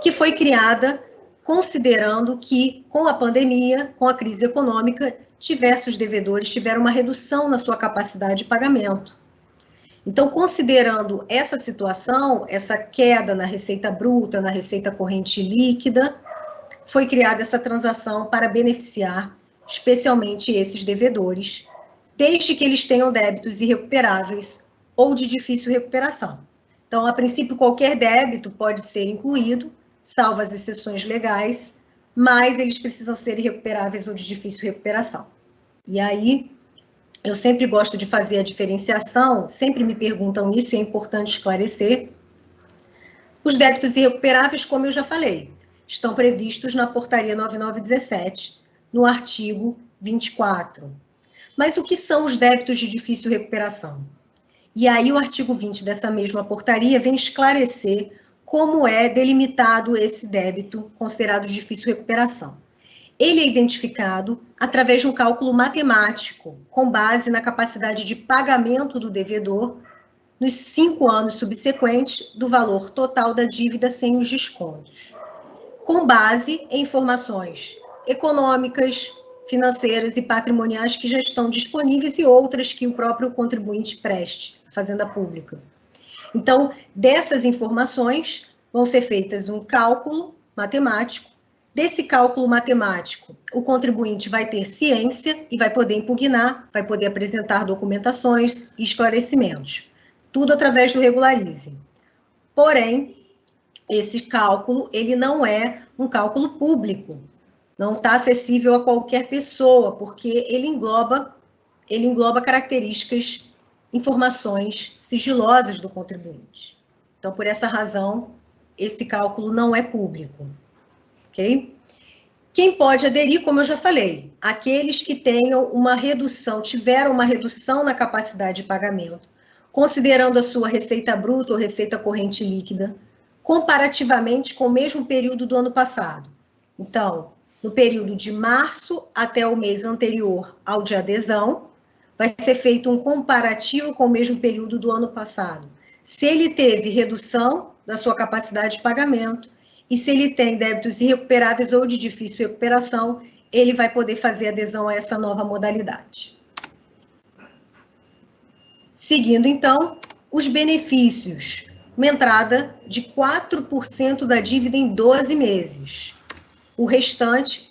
D: que foi criada considerando que, com a pandemia, com a crise econômica, diversos devedores tiveram uma redução na sua capacidade de pagamento. Então, considerando essa situação, essa queda na receita bruta, na receita corrente líquida, foi criada essa transação para beneficiar especialmente esses devedores, desde que eles tenham débitos irrecuperáveis ou de difícil recuperação. Então, a princípio, qualquer débito pode ser incluído, salvo as exceções legais, mas eles precisam ser irrecuperáveis ou de difícil recuperação. E aí, eu sempre gosto de fazer a diferenciação, sempre me perguntam isso e é importante esclarecer. Os débitos irrecuperáveis, como eu já falei, estão previstos na Portaria 9917, no artigo 24. Mas o que são os débitos de difícil recuperação? E aí o artigo 20 dessa mesma portaria vem esclarecer como é delimitado esse débito considerado de difícil recuperação. Ele é identificado através de um cálculo matemático, com base na capacidade de pagamento do devedor nos 5 anos subsequentes do valor total da dívida sem os descontos, com base em informações econômicas, financeiras e patrimoniais que já estão disponíveis e outras que o próprio contribuinte preste à Fazenda Pública. Então, dessas informações, vão ser feitas um cálculo matemático. Desse cálculo matemático, o contribuinte vai ter ciência e vai poder impugnar, vai poder apresentar documentações e esclarecimentos. Tudo através do Regularize. Porém, esse cálculo, ele não é um cálculo público. Não está acessível a qualquer pessoa, porque ele engloba características, informações sigilosas do contribuinte. Então, por essa razão, esse cálculo não é público. Ok? Quem pode aderir, como eu já falei, aqueles que tenham tiveram uma redução na capacidade de pagamento, considerando a sua receita bruta ou receita corrente líquida, comparativamente com o mesmo período do ano passado. Então, no período de março até o mês anterior ao de adesão, vai ser feito um comparativo com o mesmo período do ano passado. Se ele teve redução da sua capacidade de pagamento e se ele tem débitos irrecuperáveis ou de difícil recuperação, ele vai poder fazer adesão a essa nova modalidade. Seguindo, então, os benefícios. uma entrada de 4% da dívida em 12 meses. O restante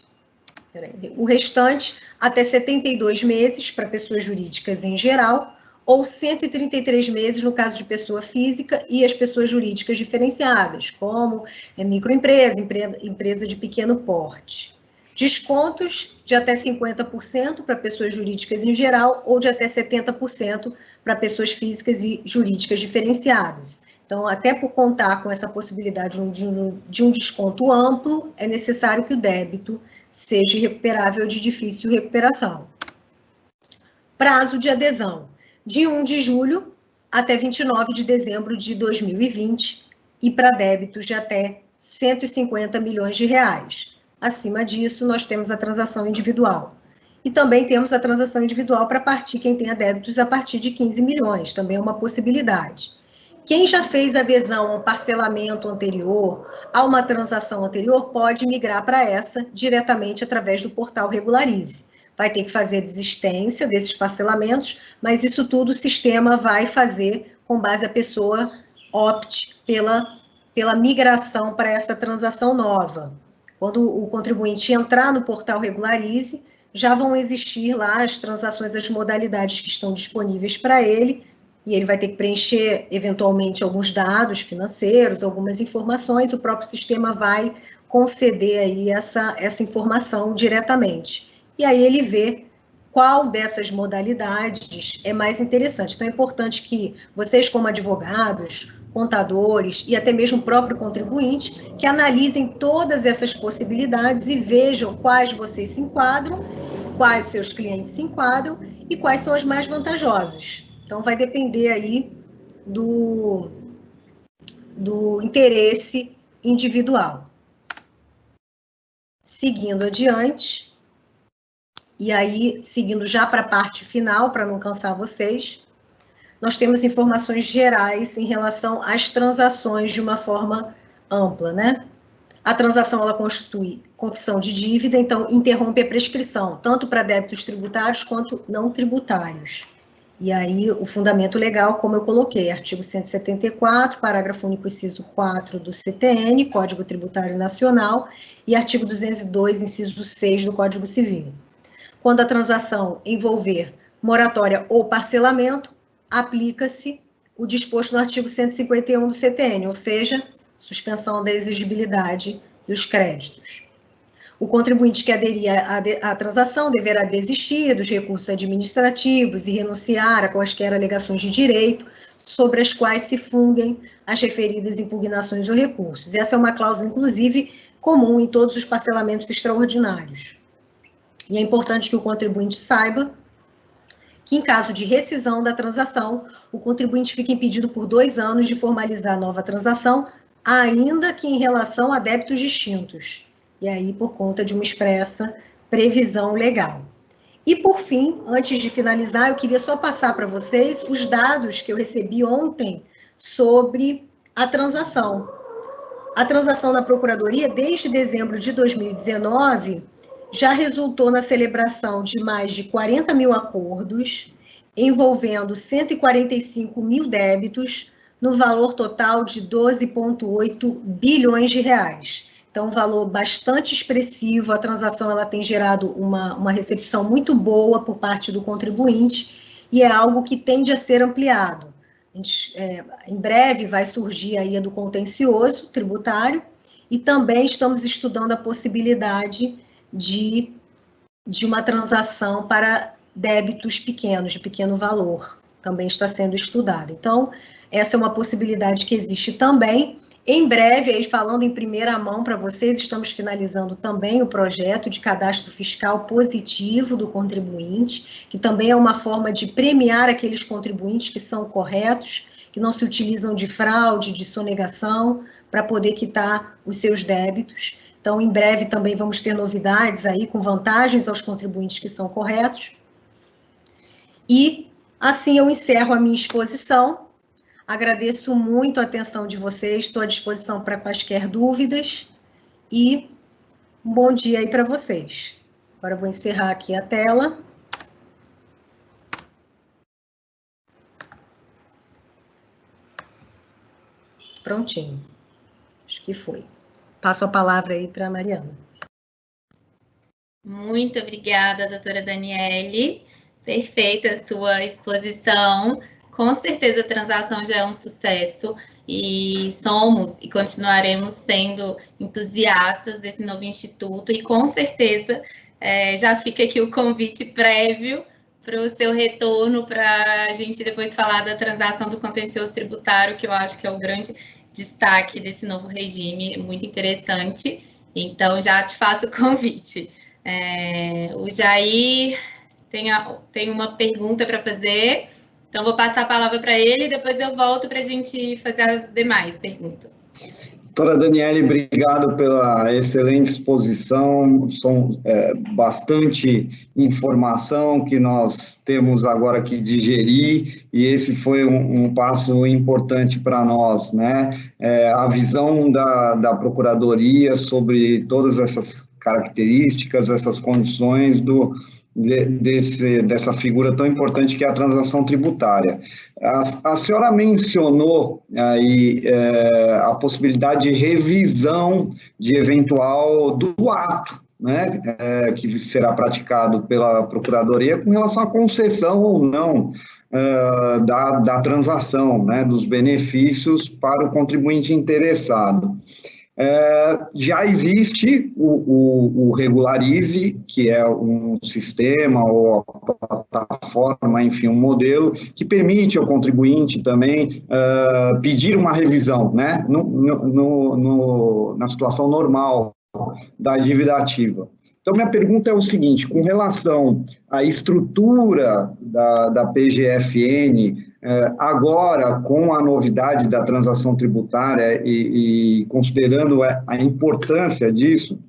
D: até 72 meses para pessoas jurídicas em geral, ou 133 meses no caso de pessoa física e as pessoas jurídicas diferenciadas, como microempresa, empresa de pequeno porte. Descontos de até 50% para pessoas jurídicas em geral ou de até 70% para pessoas físicas e jurídicas diferenciadas. Então, até por contar com essa possibilidade de um desconto amplo, é necessário que o débito seja recuperável de difícil recuperação. Prazo de adesão, de 1 de julho até 29 de dezembro de 2020 e para débitos de até 150 milhões de reais. Acima disso, nós temos a transação individual. E também temos a transação individual para quem tenha débitos a partir de 15 milhões, também é uma possibilidade. Quem já fez adesão a um parcelamento anterior, a uma transação anterior, pode migrar para essa diretamente através do portal Regularize. Vai ter que fazer a desistência desses parcelamentos, mas isso tudo o sistema vai fazer com base a pessoa opte pela migração para essa transação nova. Quando o contribuinte entrar no portal Regularize, já vão existir lá as transações, as modalidades que estão disponíveis para ele, e ele vai ter que preencher, eventualmente, alguns dados financeiros, algumas informações, o próprio sistema vai conceder aí essa informação diretamente. E aí ele vê qual dessas modalidades é mais interessante. Então, é importante que vocês, como advogados, contadores e até mesmo o próprio contribuinte, que analisem todas essas possibilidades e vejam quais vocês se enquadram, quais seus clientes se enquadram e quais são as mais vantajosas. Então, vai depender aí do interesse individual. Seguindo adiante, e aí, seguindo já para a parte final, para não cansar vocês, nós temos informações gerais em relação às transações de uma forma ampla, né? A transação, ela constitui confissão de dívida, então interrompe a prescrição, tanto para débitos tributários quanto não tributários. E aí, o fundamento legal, como eu coloquei, artigo 174, parágrafo único, inciso 4 do CTN, Código Tributário Nacional, e artigo 202, inciso 6 do Código Civil. Quando a transação envolver moratória ou parcelamento, aplica-se o disposto no artigo 151 do CTN, ou seja, suspensão da exigibilidade dos créditos. O contribuinte que aderir à transação deverá desistir dos recursos administrativos e renunciar a quaisquer alegações de direito sobre as quais se fundem as referidas impugnações ou recursos. Essa é uma cláusula, inclusive, comum em todos os parcelamentos extraordinários. E é importante que o contribuinte saiba que, em caso de rescisão da transação, o contribuinte fica impedido por 2 anos de formalizar a nova transação, ainda que em relação a débitos distintos. E aí, por conta de uma expressa previsão legal. E, por fim, antes de finalizar, eu queria só passar para vocês os dados que eu recebi ontem sobre a transação. A transação na Procuradoria, desde dezembro de 2019, já resultou na celebração de mais de 40 mil acordos, envolvendo 145 mil débitos, no valor total de 12,8 bilhões de reais. Então, um valor bastante expressivo. A transação, ela tem gerado uma recepção muito boa por parte do contribuinte e é algo que tende a ser ampliado. Em breve vai surgir aí a do contencioso tributário e também estamos estudando a possibilidade de uma transação para débitos pequenos, de pequeno valor. Também está sendo estudada. Então, essa é uma possibilidade que existe também. Em breve, aí falando em primeira mão para vocês, estamos finalizando também o projeto de cadastro fiscal positivo do contribuinte, que também é uma forma de premiar aqueles contribuintes que são corretos, que não se utilizam de fraude, de sonegação, para poder quitar os seus débitos. Então, em breve também vamos ter novidades aí com vantagens aos contribuintes que são corretos. E assim eu encerro a minha exposição. Agradeço muito a atenção de vocês, estou à disposição para quaisquer dúvidas e um bom dia aí para vocês. Agora eu vou encerrar aqui a tela. prontinho. Acho que foi. Passo a palavra aí para a Mariana.
A: Muito obrigada, doutora Daniele. Perfeita a sua exposição. Com certeza a transação já é um sucesso e somos e continuaremos sendo entusiastas desse novo instituto e com certeza já fica aqui o convite prévio para o seu retorno, para a gente depois falar da transação do contencioso tributário, que eu acho que é o grande destaque desse novo regime, muito interessante. Então, já te faço o convite. O Jair tem uma pergunta para fazer, então vou passar a palavra para ele e depois eu volto para a gente fazer as demais perguntas.
C: Doutora Daniele, obrigado pela excelente exposição, são bastante informação que nós temos agora que digerir, e esse foi um passo importante para nós, né? A visão da Procuradoria sobre todas essas características, essas condições dessa figura tão importante que é a transação tributária. A senhora mencionou aí a possibilidade de revisão de eventual do ato, né, que será praticado pela Procuradoria com relação à concessão ou não da transação, né, dos benefícios para o contribuinte interessado. Já existe o Regularize, que é um sistema ou a plataforma, enfim, um modelo que permite ao contribuinte também pedir uma revisão, né, na situação normal da dívida ativa. Então, minha pergunta é o seguinte, com relação à estrutura da PGFN, agora, com a novidade da transação tributária e considerando a importância disso,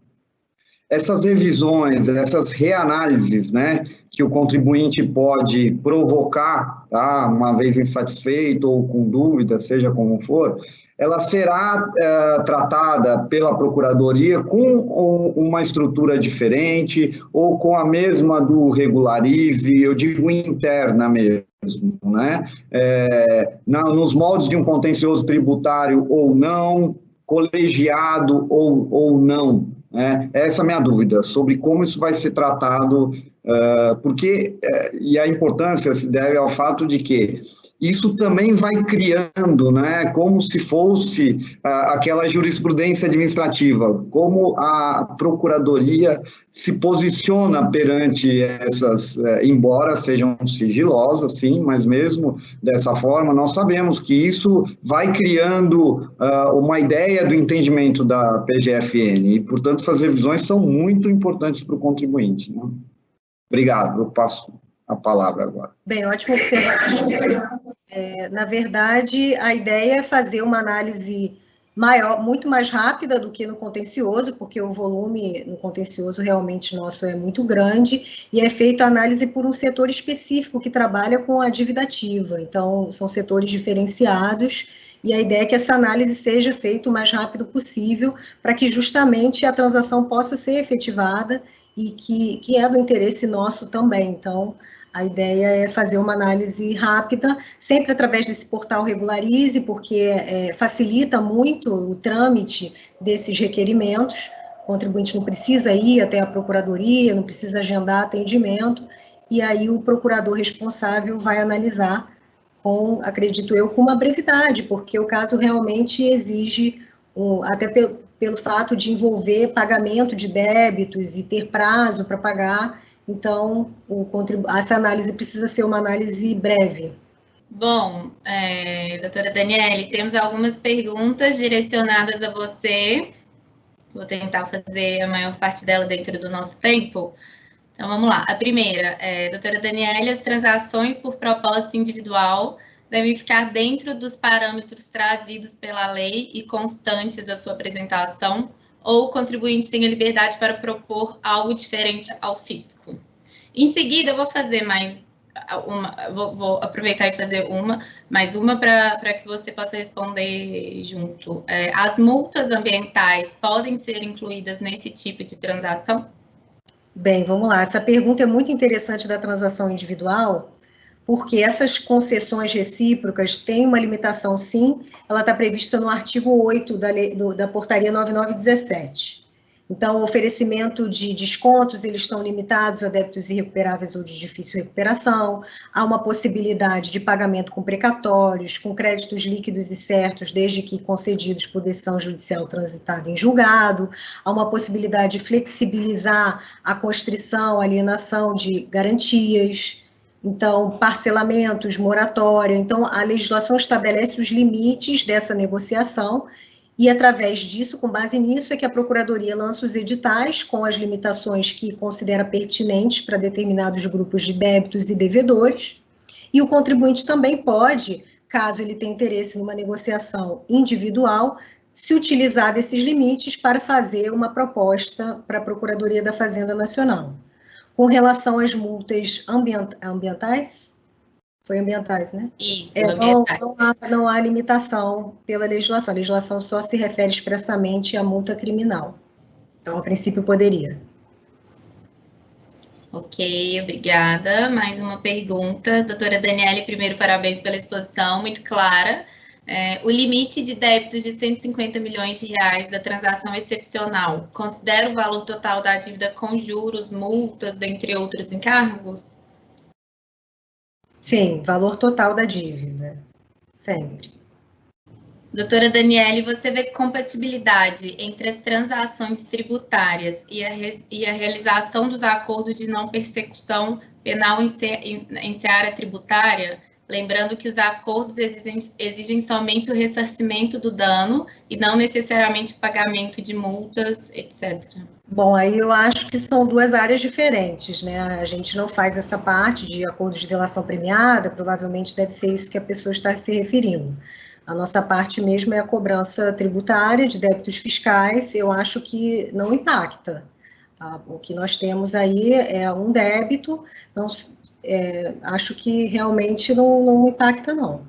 C: essas revisões, essas reanálises, né, que o contribuinte pode provocar, tá, uma vez insatisfeito ou com dúvida, seja como for, ela será tratada pela Procuradoria com uma estrutura diferente ou com a mesma do Regularize, eu digo interna mesmo, né? Nos moldes de um contencioso tributário ou não, colegiado ou não, né? Essa é a minha dúvida, sobre como isso vai ser tratado, porque, e a importância se deve ao fato de que isso também vai criando, né, como se fosse aquela jurisprudência administrativa, como a Procuradoria se posiciona perante essas, embora sejam sigilosas, sim, mas mesmo dessa forma, nós sabemos que isso vai criando uma ideia do entendimento da PGFN, e, portanto, essas revisões são muito importantes para o contribuinte, né? Obrigado, eu passo a palavra agora.
D: Bem, ótima observação. Na verdade, a ideia é fazer uma análise maior, muito mais rápida do que no contencioso, porque o volume no contencioso realmente nosso é muito grande, e é feita a análise por um setor específico que trabalha com a dívida ativa. Então, são setores diferenciados, e a ideia é que essa análise seja feita o mais rápido possível, para que justamente a transação possa ser efetivada, e que é do interesse nosso também. Então, a ideia é fazer uma análise rápida, sempre através desse portal Regularize, porque facilita muito o trâmite desses requerimentos. O contribuinte não precisa ir até a Procuradoria, não precisa agendar atendimento, e aí o procurador responsável vai analisar acredito eu, com uma brevidade, porque o caso realmente exige, até pelo fato de envolver pagamento de débitos e ter prazo para pagar. Então, essa análise precisa ser uma análise breve.
A: Bom, doutora Daniele, temos algumas perguntas direcionadas a você. Vou tentar fazer a maior parte dela dentro do nosso tempo. Então, vamos lá. A primeira, doutora Daniele, as transações por propósito individual devem ficar dentro dos parâmetros trazidos pela lei e constantes da sua apresentação, ou o contribuinte tem a liberdade para propor algo diferente ao fisco? Em seguida, eu vou fazer vou aproveitar e fazer mais uma para que você possa responder junto. As multas ambientais podem ser incluídas nesse tipo de transação?
D: Bem, vamos lá. Essa pergunta é muito interessante da transação individual, porque essas concessões recíprocas têm uma limitação, sim, ela está prevista no artigo 8 da Portaria 9917. Então, o oferecimento de descontos, eles estão limitados a débitos irrecuperáveis ou de difícil recuperação, há uma possibilidade de pagamento com precatórios, com créditos líquidos e certos, desde que concedidos por decisão judicial transitada em julgado, há uma possibilidade de flexibilizar a constrição, a alienação de garantias, então, parcelamentos, moratória. Então, a legislação estabelece os limites dessa negociação e, através disso, com base nisso, é que a Procuradoria lança os editais com as limitações que considera pertinentes para determinados grupos de débitos e devedores. E o contribuinte também pode, caso ele tenha interesse numa negociação individual, se utilizar desses limites para fazer uma proposta para a Procuradoria da Fazenda Nacional. Com relação às multas ambientais, foi ambientais, né?
A: Isso, ambientais.
D: Não há limitação pela legislação. A legislação só se refere expressamente à multa criminal. Então, a princípio, poderia.
A: Ok, obrigada. Mais uma pergunta. Doutora Daniele, primeiro, parabéns pela exposição, muito clara. O limite de débitos de 150 milhões de reais da transação excepcional considera o valor total da dívida com juros, multas, dentre outros encargos?
D: Sim, valor total da dívida, sempre.
A: Doutora Daniele, você vê compatibilidade entre as transações tributárias e a realização dos acordos de não persecução penal em seara tributária? Lembrando que os acordos exigem somente o ressarcimento do dano e não necessariamente o pagamento de multas, etc.
D: Bom, aí eu acho que são duas áreas diferentes, né? A gente não faz essa parte de acordos de delação premiada, provavelmente deve ser isso que a pessoa está se referindo. A nossa parte mesmo é a cobrança tributária de débitos fiscais, eu acho que não impacta. O que nós temos aí é um débito, acho que realmente não impacta, não.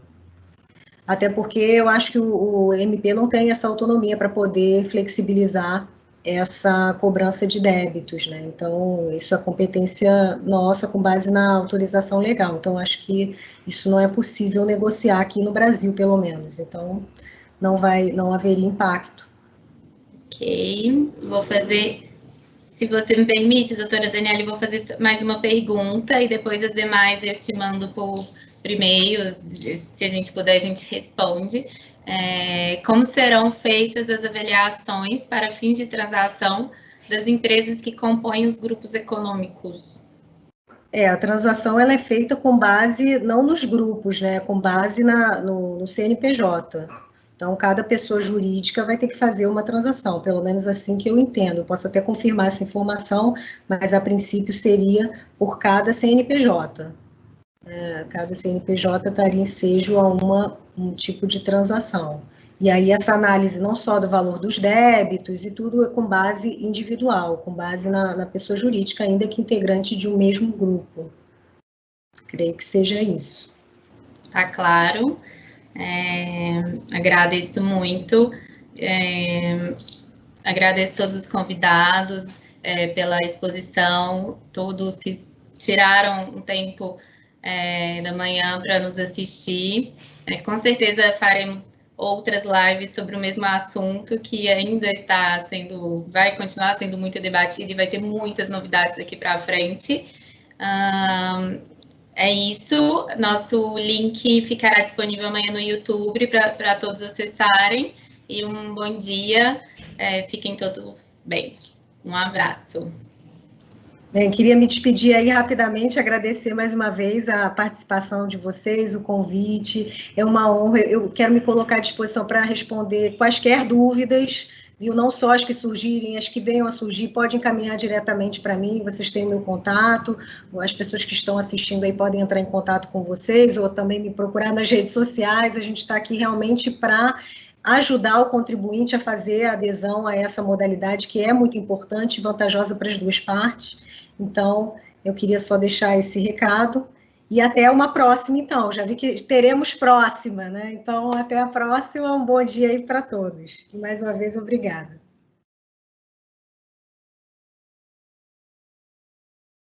D: Até porque eu acho que o MP não tem essa autonomia para poder flexibilizar essa cobrança de débitos, né? Então, isso é competência nossa com base na autorização legal. Então, acho que isso não é possível negociar aqui no Brasil, pelo menos. Então, não haveria impacto.
A: Ok, vou fazer, se você me permite, doutora Daniele, vou fazer mais uma pergunta e depois as demais eu te mando por e-mail, se a gente puder, a gente responde. Como serão feitas as avaliações para fins de transação das empresas que compõem os grupos econômicos?
D: A transação ela é feita com base, não nos grupos, né, com base no CNPJ. Então, cada pessoa jurídica vai ter que fazer uma transação, pelo menos assim que eu entendo. Eu posso até confirmar essa informação, mas a princípio seria por cada CNPJ. Cada CNPJ estaria ensejo a um tipo de transação. E aí essa análise não só do valor dos débitos e tudo é com base individual, com base na pessoa jurídica, ainda que integrante de um mesmo grupo. Creio que seja isso.
A: Tá claro. Agradeço muito. Agradeço todos os convidados pela exposição, todos que tiraram um tempo da manhã para nos assistir. Com certeza faremos outras lives sobre o mesmo assunto que ainda vai continuar sendo muito debatido e vai ter muitas novidades daqui para frente. É isso, nosso link ficará disponível amanhã no YouTube para todos acessarem. E um bom dia, fiquem todos bem. Um abraço.
D: Bem, queria me despedir aí rapidamente, agradecer mais uma vez a participação de vocês, o convite, é uma honra, eu quero me colocar à disposição para responder quaisquer dúvidas, viu? Não só as que surgirem, as que venham a surgir, podem encaminhar diretamente para mim, vocês têm o meu contato, as pessoas que estão assistindo aí podem entrar em contato com vocês, ou também me procurar nas redes sociais, a gente está aqui realmente para ajudar o contribuinte a fazer a adesão a essa modalidade, que é muito importante e vantajosa para as duas partes. Então, eu queria só deixar esse recado e até uma próxima, então. Já vi que teremos próxima, né? Então, até a próxima, um bom dia aí para todos. E mais uma vez, obrigada.